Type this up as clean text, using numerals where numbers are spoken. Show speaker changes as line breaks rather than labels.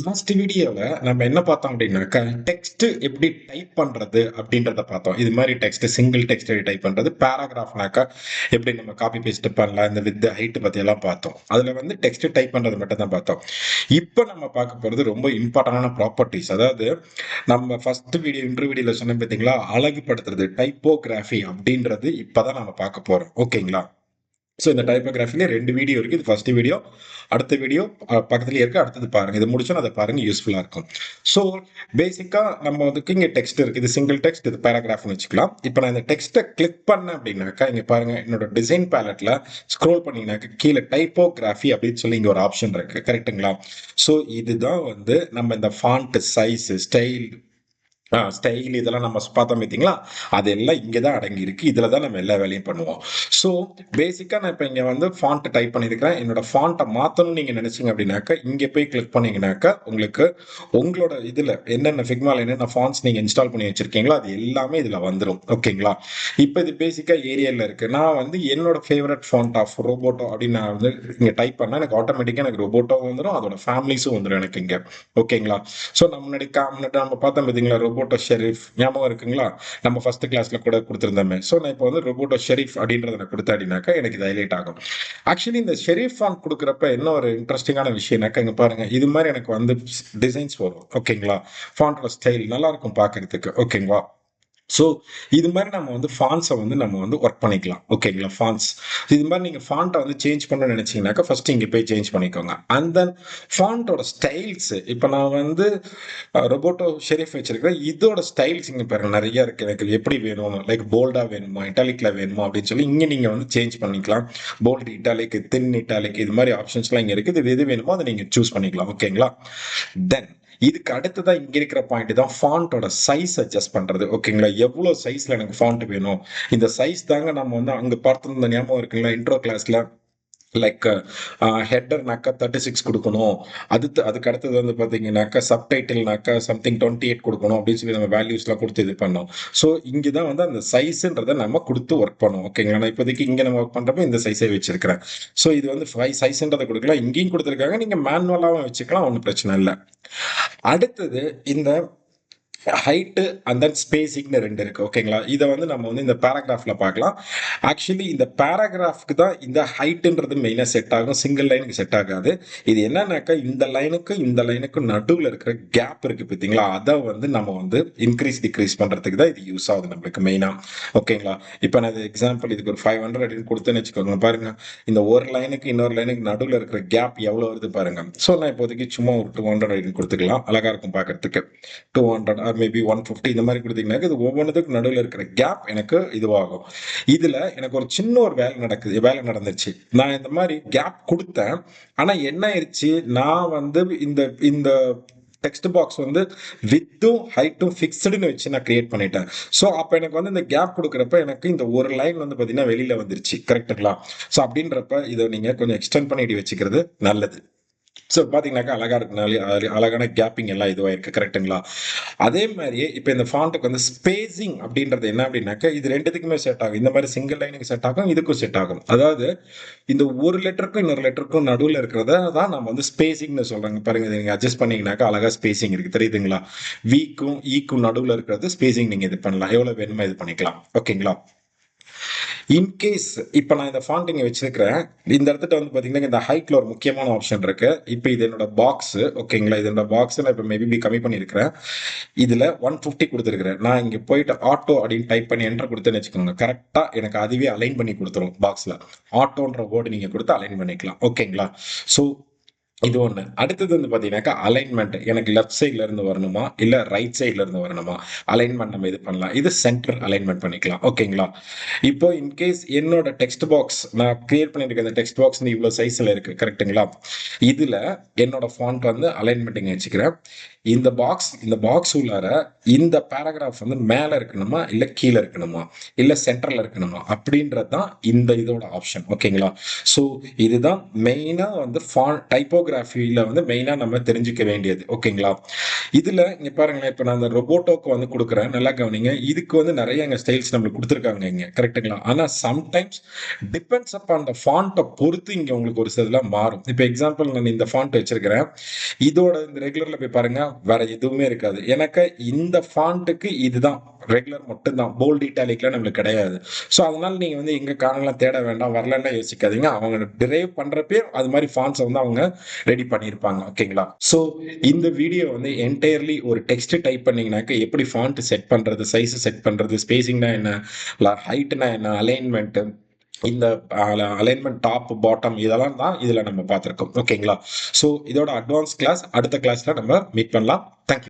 Last வீடியோல நம்ம என்ன பார்த்தோம் அப்படின்னாக்கா, டெக்ஸ்ட் எப்படி டைப் பண்றது அப்படின்றத பார்த்தோம். இது மாதிரி டெக்ஸ்ட் சிங்கிள் டெக்ஸ்ட் டைப் பண்றது, பேராகிராஃப்னாக்கா எப்படி நம்ம காப்பி பேஸ்ட் பண்ணலாம், இந்த வித் ஹைட் பத்தி எல்லாம் பார்த்தோம். அதுல வந்து டெக்ஸ்ட் டைப் பண்றது மட்டும் தான் பார்த்தோம். இப்போ நம்ம பார்க்க போறது ரொம்ப இம்பார்ட்டன்டான ப்ராப்பர்ட்டிஸ். அதாவது நம்ம ஃபர்ஸ்ட் வீடியோ வீடியோல சொன்ன பார்த்தீங்களா, அழகுபடுத்துறது டைப்போகிராஃபி அப்படின்றது இப்பதான் நம்ம பார்க்க போறோம். ஓகேங்களா? ஸோ இந்த டைப்போகிராஃபிலே 2 வீடியோ இருக்கு. இது ஃபர்ஸ்ட் வீடியோ. அடுத்த வீடியோ பக்கத்துலயே இருக்கு. அடுத்தது பாருங்க. இது முடிச்சோம் அதை பாருங்க, யூஸ்ஃபுல்லா இருக்கும். ஸோ பேசிக்கா நம்ம வந்துக்கு இங்க டெக்ஸ்ட் இருக்கு. இது சிங்கிள் டெக்ஸ்ட், இது பேராகிராஃப்னு வச்சுக்கலாம். இப்போ நான் இந்த டெக்ஸ்ட்டை கிளிக் பண்ணேன் அப்படின்னாக்கா, இங்க பாருங்க என்னோட டிசைன் பேலட்ல ஸ்க்ரோல் பண்ணீங்கன்னாக்கா கீழே டைப்போகிராஃபி அப்படின்னு சொல்லி இங்க ஒரு ஆப்ஷன் இருக்கு. கரெக்ட்டுங்களா? ஸோ இதுதான் வந்து நம்ம இந்த ஃபாண்ட் சைஸ், ஸ்டைல் இதெல்லாம் நம்ம பார்த்தோம் பார்த்தீங்களா? அதெல்லாம் இங்கே தான் அடங்கியிருக்கு. இதில தான் நம்ம எல்லா வேலையும் பண்ணுவோம். ஸோ பேசிக்கா நான் இப்ப இங்க வந்து ஃபாண்ட் டைப் பண்ணியிருக்கிறேன். என்னோட ஃபாண்ட்ட மாத்தணும்னு நீங்க நினைச்சீங்க அப்படின்னாக்கா, இங்க போய் கிளிக் பண்ணீங்கன்னாக்கா, உங்களுக்கு உங்களோட இதுல என்னென்ன ஃபிக்மால என்னென்ன ஃபாண்ட்ஸ் நீங்க இன்ஸ்டால் பண்ணி வச்சிருக்கீங்களோ, அது எல்லாமே இதுல வந்துரும். ஓகேங்களா? இப்ப இது பேசிக்கா ஏரியல்ல இருக்கு. நான் வந்து என்னோட ஃபேவரட் ஃபாண்ட் ஆஃப் ரோபோட்டோ அப்படின்னு நான் வந்து இங்க டைப் பண்ணா, எனக்கு ஆட்டோமேட்டிக்கா எனக்கு ரோபோட்டோ வந்துரும். அதோட ஃபேமிலிஸும் வந்துரும் எனக்கு இங்க. ஓகேங்களா? ஸோ நம்ம முன்னாடி நம்ம பார்த்தோம் பார்த்தீங்களா, ரோபோட்டோ ஷெரீஃப் ஞாபகம் இருக்குங்களா? நம்ம ஃபர்ஸ்ட் கிளாஸ்ல கூட கொடுத்திருந்தோமே. ஸோ நான் இப்போ வந்து ரோபோட்டோ ஷெரீஃப் அப்படின்றத நான் கொடுத்தேன் அப்படின்னாக்கா எனக்கு இது ஹைலைட் ஆகும். ஆக்சுவலி இந்த ஷெரீஃப் ஃபாண்ட் கொடுக்குறப்ப என்ன ஒரு இன்ட்ரெஸ்டிங்கான விஷயம்னாக்கா, இங்க பாருங்க இது மாதிரி எனக்கு வந்து டிசைன்ஸ் வரும். ஓகேங்களா? ஃபாண்டோட ஸ்டைல் நல்லா இருக்கும் பார்க்கறதுக்கு. ஓகேங்களா? ஸோ இது மாதிரி நம்ம வந்து ஃபாண்ட்ஸை வந்து நம்ம வந்து ஒர்க் பண்ணிக்கலாம். ஓகேங்களா? ஃபாண்ட்ஸ் இது மாதிரி நீங்கள் ஃபாண்ட்டை வந்து சேஞ்ச் பண்ணணும்னு நினைச்சீங்கன்னாக்கா ஃபர்ஸ்ட் இங்கே போய் சேஞ்ச் பண்ணிக்கோங்க. அண்ட் தென் ஃபாண்ட்டோட ஸ்டைல்ஸ், இப்போ நான் வந்து ரொபோட்டோ ஷெரீஃப் வச்சிருக்கிறேன். இதோட ஸ்டைல்ஸ் இங்கே பாருங்க நிறைய இருக்கு. எனக்கு எப்படி வேணும், லைக் போல்டா வேணுமா, இட்டாலிக்ல வேணுமா அப்படின்னு சொல்லி இங்கே நீங்கள் வந்து சேஞ்ச் பண்ணிக்கலாம். போல்டு, இட்டாலிக், தின் இட்டாலிக், இது மாதிரி ஆப்ஷன்ஸ்லாம் இங்கே இருக்குது. இது எது வேணுமோ அதை நீங்கள் சூஸ் பண்ணிக்கலாம். ஓகேங்களா? தென் இதுக்கு அடுத்ததா இங்க இருக்கிற பாயிண்ட் தான் ஃபாண்டோட சைஸ் அட்ஜஸ்ட் பண்றது. ஓகேங்களா? எவ்வளவு சைஸ்ல எனக்கு ஃபாண்ட் வேணும், இந்த சைஸ் தாங்க நம்ம வந்து அங்க பார்த்திருந்த ஞாபகம் இருக்குங்களா இன்ட்ரோ கிளாஸ்ல, லைக் ஹெட்டர்னாக்கா 36 கொடுக்கணும். அதுக்கு அடுத்தது வந்து பார்த்தீங்கன்னாக்கா சப்டைட்டில்னாக்கா சம்திங் 28 கொடுக்கணும் அப்படின்னு சொல்லி நம்ம வேல்யூஸ்லாம் கொடுத்து இது பண்ணோம். ஸோ இங்கே தான் வந்து அந்த சைஸுன்றதை நம்ம கொடுத்து ஒர்க் பண்ணுவோம். ஓகேங்களா? நான் இப்போதைக்கு இங்கே நம்ம ஒர்க் பண்ணுறப்ப இந்த சைஸே வச்சிருக்கிறேன். ஸோ இது வந்து சைஸ்ன்றதை கொடுக்கலாம். இங்கேயும் கொடுத்துருக்காங்க. நீங்கள் மேனுவலாகவும் வச்சுக்கலாம், ஒன்றும் பிரச்சனை இல்லை. அடுத்தது இந்த ஹைட்டு அண்ட் தென் ஸ்பேசிங்னு 2 இருக்கு. ஓகேங்களா? இதை வந்து நம்ம வந்து இந்த பேராகிராஃப்ல பார்க்கலாம். ஆக்சுவலி இந்த பேராகிராஃப்க்கு தான் இந்த ஹைட்டுன்றது மெயினாக செட் ஆகும். சிங்கிள் லைனுக்கு செட் ஆகாது. இது என்னன்னாக்கா இந்த லைனுக்கும் நடுவில் இருக்கிற கேப் இருக்கு பார்த்தீங்களா, அதை வந்து நம்ம வந்து இன்க்ரீஸ் டிக்ரீஸ் பண்ணுறதுக்கு தான் இது யூஸ் ஆகுது நம்மளுக்கு மெயினாக. ஓகேங்களா? இப்போ நான் எக்ஸாம்பிள் இதுக்கு ஒரு 500 அப்படின்னு கொடுத்தேன்னு வச்சுக்கோங்க. பாருங்க, இந்த ஒரு லைனுக்கு இன்னொரு லைனுக்கு நடுவில் இருக்கிற கேப் எவ்வளோ வருது பாருங்க. ஸோ நான் இப்போதைக்கு சும்மா ஒரு 200 அப்படின்னு கொடுத்துக்கலாம். அழகா இருக்கும் பார்க்கறதுக்கு. 200 ஆர் மேபி 150 இந்த மாதிரி கொடுத்தீங்கன்னா இது ஒவ்வொன்றுக்கும் நடுவில் இருக்கிற கேப் எனக்கு இதுவாகும். இதுல எனக்கு ஒரு சின்ன ஒரு வேலை நடந்துச்சு. நான் இந்த மாதிரி கேப் கொடுத்தேன். ஆனா என்ன ஆயிடுச்சு, நான் வந்து இந்த இந்த டெக்ஸ்ட் பாக்ஸ் வந்து வித்தும் ஹைட்டும் ஃபிக்ஸ்டுன்னு வச்சு நான் கிரியேட் பண்ணிட்டேன். ஸோ அப்போ எனக்கு வந்து இந்த கேப் கொடுக்குறப்ப எனக்கு இந்த ஒரு லைன் வந்து பார்த்தீங்கன்னா வெளியில வந்துருச்சு. கரெக்டுங்களா? ஸோ அப்படின்றப்ப இதை நீங்க கொஞ்சம் எக்ஸ்டெண்ட் பண்ணிட்டு வச்சுக்கிறது நல்லது. ஸோ பார்த்தீங்கன்னாக்கா அழகா இருக்குனாலே அழகான கேப்பிங் எல்லாம் இதுவாயிருக்கு. கரெக்ட்டுங்களா? அதே மாதிரியே இப்போ இந்த ஃபாண்ட்டுக்கு வந்து ஸ்பேசிங் அப்படின்றது என்ன அப்படின்னாக்கா, இது 2த்துக்குமே செட் ஆகும். இந்த மாதிரி சிங்கிள் லைனுக்கு செட் ஆகும், இதுக்கும் செட் ஆகும். அதாவது இந்த ஒரு லெட்டருக்கும் இன்னொரு லெட்டருக்கும் நடுவில் இருக்கிறத தான் நம்ம வந்து ஸ்பேசிங்னு சொல்றாங்க. பாருங்க, இதை நீங்க அட்ஜஸ்ட் பண்ணீங்கன்னாக்கா அழகா ஸ்பேசிங் இருக்கு. தெரியுதுங்களா? விக்கும் ஈக்கும் நடுவில் இருக்கிறது ஸ்பேசிங். நீங்க இது பண்ணலாம், எவ்வளவு வேணுமோ இது பண்ணிக்கலாம். ஓகேங்களா? இன்கேஸ் இப்போ நான் இந்த ஃபாண்ட் இங்கே வச்சிருக்கிறேன். இந்த இடத்துல வந்து பார்த்தீங்கன்னா இந்த ஹைட்ல ஒரு முக்கியமான ஆப்ஷன் இருக்கு. இப்போ இது என்னோட பாக்ஸ். ஓகேங்களா? இது என்னோட பாக்ஸ். நான் இப்போ மேபி கம்மி பண்ணியிருக்கிறேன். இதுல 150 கொடுத்துருக்கிறேன். நான் இங்க போயிட்டு ஆட்டோ அப்படின்னு டைப் பண்ணி என்டர் கொடுத்தேன்னு வச்சுக்கோங்க, கரெக்டா எனக்கு அதுவே அலைன் பண்ணி கொடுத்துரும் பாக்ஸ்ல. ஆட்டோன்ற வேர்டு நீங்க கொடுத்து அலைன் பண்ணிக்கலாம். ஓகேங்களா? ஸோ இது ஒண்ணு. அடுத்தது வந்து பாத்தீங்கன்னாக்கா அலைன்மெண்ட். எனக்கு லெஃப்ட் சைட்ல இருந்து வரணுமா, இல்ல ரைட் சைட்ல இருந்து வரணுமா, அலைன்மெண்ட் நம்ம இது பண்ணலாம். இது சென்டர் அலைன்மெண்ட் பண்ணிக்கலாம். ஓகேங்களா? இப்போ இன்கேஸ் என்னோட டெக்ஸ்ட் பாக்ஸ் நான் கிரியேட் பண்ணிருக்க இந்த டெக்ஸ்ட் பாக்ஸ் வந்து இவ்வளவு சைஸ்ல இருக்கு. கரெக்ட்டுங்களா? இதுல என்னோட ஃபாண்ட் வந்து அலைன்மெண்ட் இங்க வச்சுக்கிறேன். இந்த பாக்ஸ் உள்ளார இந்த பேராகிராஃப் வந்து மேல இருக்கணுமா, இல்ல கீழே இருக்கணுமா, இல்ல சென்டர்ல இருக்கணுமா அப்படின்றது தான் இந்த இதோட ஆப்ஷன். ஓகேங்களா? ஸோ இதுதான் மெயினா வந்து டைப்போகிராஃபி டைப்போகிராஃபியில வந்து மெயினா நம்ம தெரிஞ்சுக்க வேண்டியது. ஓகேங்களா? இதுல இங்க பாருங்களேன், இப்ப நான் அந்த ரொபோட்டோக்கு வந்து குடுக்குறேன். நல்லா கவனிங்க. இதுக்கு வந்து நெறைய அங்க ஸ்டைல்ஸ் நம்மளுக்கு குடுத்துருக்காங்க இங்க. கரெக்ட்டுங்களா? ஆனா சம்டைம்ஸ் டிபெண்ட்ஸ் அப்பான் த ஃபாண்ட்ட பொறுத்து இங்க உங்களுக்கு ஒரு சிலதெல்லாம் மாறும். இப்ப எக்ஸாம்பிள் நான் இந்த ஃபாண்ட் வச்சிருக்கிறேன். இதோட இந்த ரெகுலர்ல போய் பாருங்க, வேற எதுவுமே இருக்காது. எனக்கு இந்த ஃபாண்ட்டுக்கு இதுதான் ரெகுலர் மட்டும்தான். போல்ட் இட்டாலிக்லாம் நம்மளுக்கு கிடையாது. ஸோ அதனால நீங்க வந்து எங்க காணலாம் தேட வேண்டாம், வரலன்னா யோசிக்காதீங்க. அவங்க டிரைவ் பண்றப்பயே அது மாரி ஃபாண்ட்ஸ வந்து அவங்க ரெடி பண்ணியிருப்பாங்க. ஓகேங்களா? ஸோ இந்த வீடியோ வந்து என்டையர்லி ஒரு டெக்ஸ்ட் டைப் பண்ணீங்கனாக்க எப்படி ஃபாண்ட் செட் பண்றது, சைஸ் செட் பண்றது, ஸ்பேசிங்னா என்ன, ஹைட்னா என்ன, அலைன்மென்ட், இந்த அலைன்மென்ட் டாப், பாட்டம் இதெல்லாம் தான் இதுல நம்ம பார்த்திருக்கோம். ஓகேங்களா? ஸோ இதோட அட்வான்ஸ் கிளாஸ் அடுத்த கிளாஸ்ல நம்ம மீட் பண்ணலாம். Thank you.